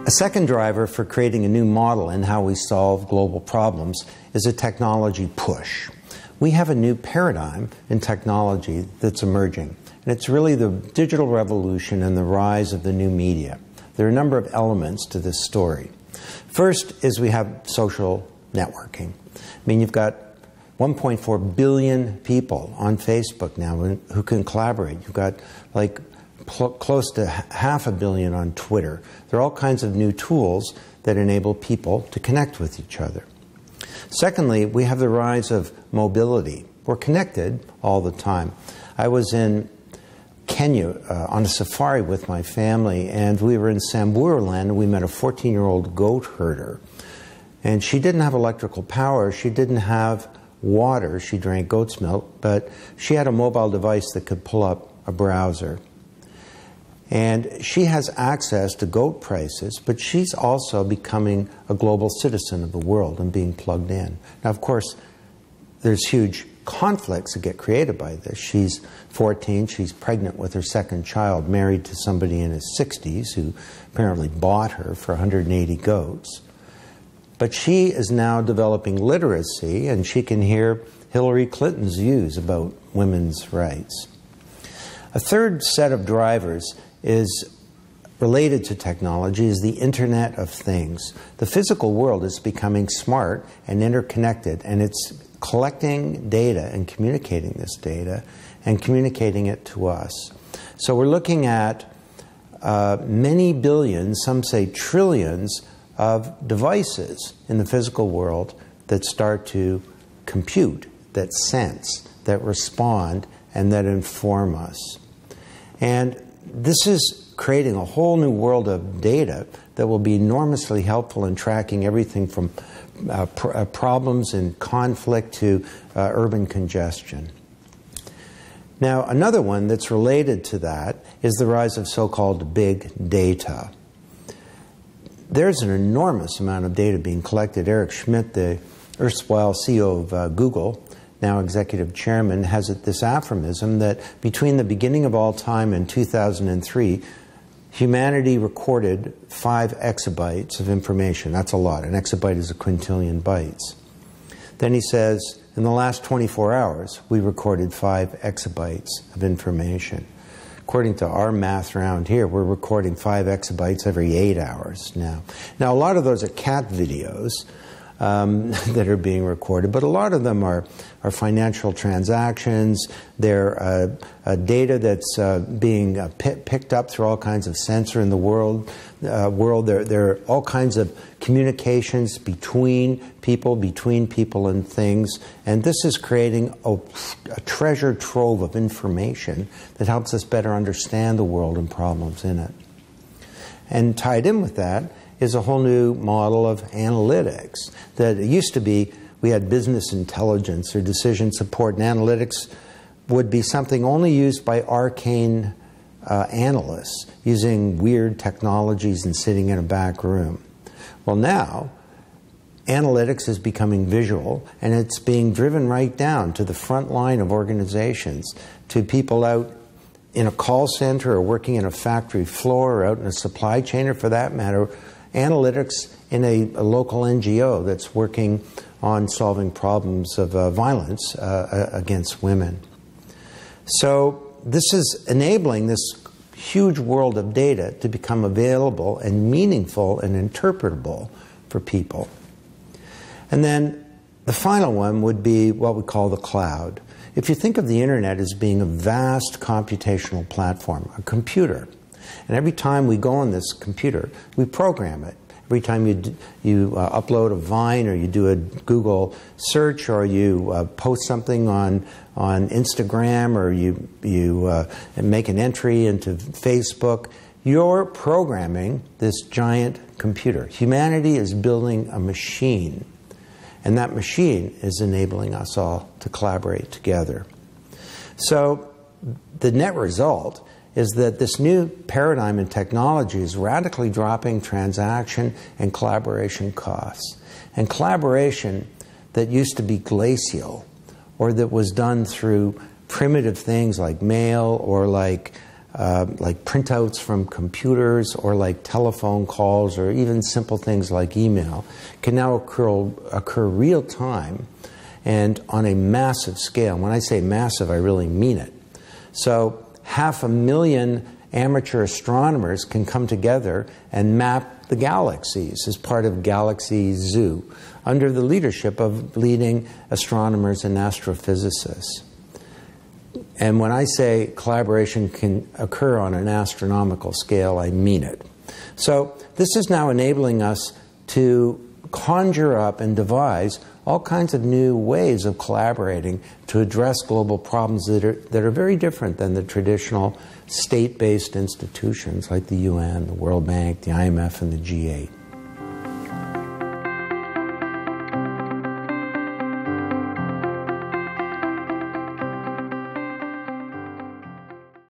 A second driver for creating a new model in how we solve global problems is a technology push. We have a new paradigm in technology that's emerging, and it's really the digital revolution and the rise of the new media. There are a number of elements to this story. First is we have social networking. I mean, you've got 1.4 billion people on Facebook now who can collaborate. You've got like close to 500 million on Twitter. There are all kinds of new tools that enable people to connect with each other. Secondly, we have the rise of mobility. We're connected all the time. I was in Kenya on a safari with my family, and we were in Samburu land, and we met a 14-year-old goat herder. And she didn't have electrical power, she didn't have water, she drank goat's milk, but she had a mobile device that could pull up a browser. And she has access to goat prices, but she's also becoming a global citizen of the world and being plugged in. Now, of course, there's huge conflicts that get created by this. She's 14, she's pregnant with her second child, married to somebody in his 60s who apparently bought her for 180 goats. But she is now developing literacy, and she can hear Hillary Clinton's views about women's rights. A third set of drivers is related to technology, is the Internet of Things. The physical world is becoming smart and interconnected, and it's collecting data and communicating this data and communicating it to us. So we're looking at many billions, some say trillions, of devices in the physical world that start to compute, that sense, that respond, and that inform us. And this is creating a whole new world of data that will be enormously helpful in tracking everything from problems and conflict to urban congestion. Now, another one that's related to that is the rise of so-called big data. There's an enormous amount of data being collected. Eric Schmidt, the erstwhile CEO of Google, now executive chairman, has this aphorism that between the beginning of all time and 2003, humanity recorded 5 exabytes of information. That's a lot. An exabyte is a quintillion bytes. Then he says, in the last 24 hours, we recorded 5 exabytes of information. According to our math around here, we're recording 5 exabytes every 8 hours now. Now, a lot of those are cat videos that are being recorded, but a lot of them are financial transactions. They're data that's being picked up through all kinds of sensors in the world. There are all kinds of communications between people and things, and this is creating a treasure trove of information that helps us better understand the world and problems in it. And tied in with that is a whole new model of analytics. That it used to be we had business intelligence or decision support, and analytics would be something only used by arcane analysts using weird technologies and sitting in a back room. Well, now analytics is becoming visual, and it's being driven right down to the front line of organizations, to people out in a call center or working in a factory floor or out in a supply chain, or for that matter, analytics in a local NGO that's working on solving problems of violence against women. So this is enabling this huge world of data to become available and meaningful and interpretable for people. And then the final one would be what we call the cloud. If you think of the internet as being a vast computational platform, a computer, and every time we go on this computer, we program it. Every time you upload a Vine, or you do a Google search, or you post something on Instagram, or you make an entry into Facebook, you're programming this giant computer. Humanity is building a machine, and that machine is enabling us all to collaborate together. So the net result is that this new paradigm in technology is radically dropping transaction and collaboration costs. And collaboration that used to be glacial, or that was done through primitive things like mail or like like printouts from computers or like telephone calls or even simple things like email can now occur real time and on a massive scale. When I say massive, I really mean it. So 500,000 amateur astronomers can come together and map the galaxies as part of Galaxy Zoo under the leadership of leading astronomers and astrophysicists. And when I say collaboration can occur on an astronomical scale, I mean it. So this is now enabling us to conjure up and devise all kinds of new ways of collaborating to address global problems that are very different than the traditional state-based institutions like the UN, the World Bank, the IMF, and the G8.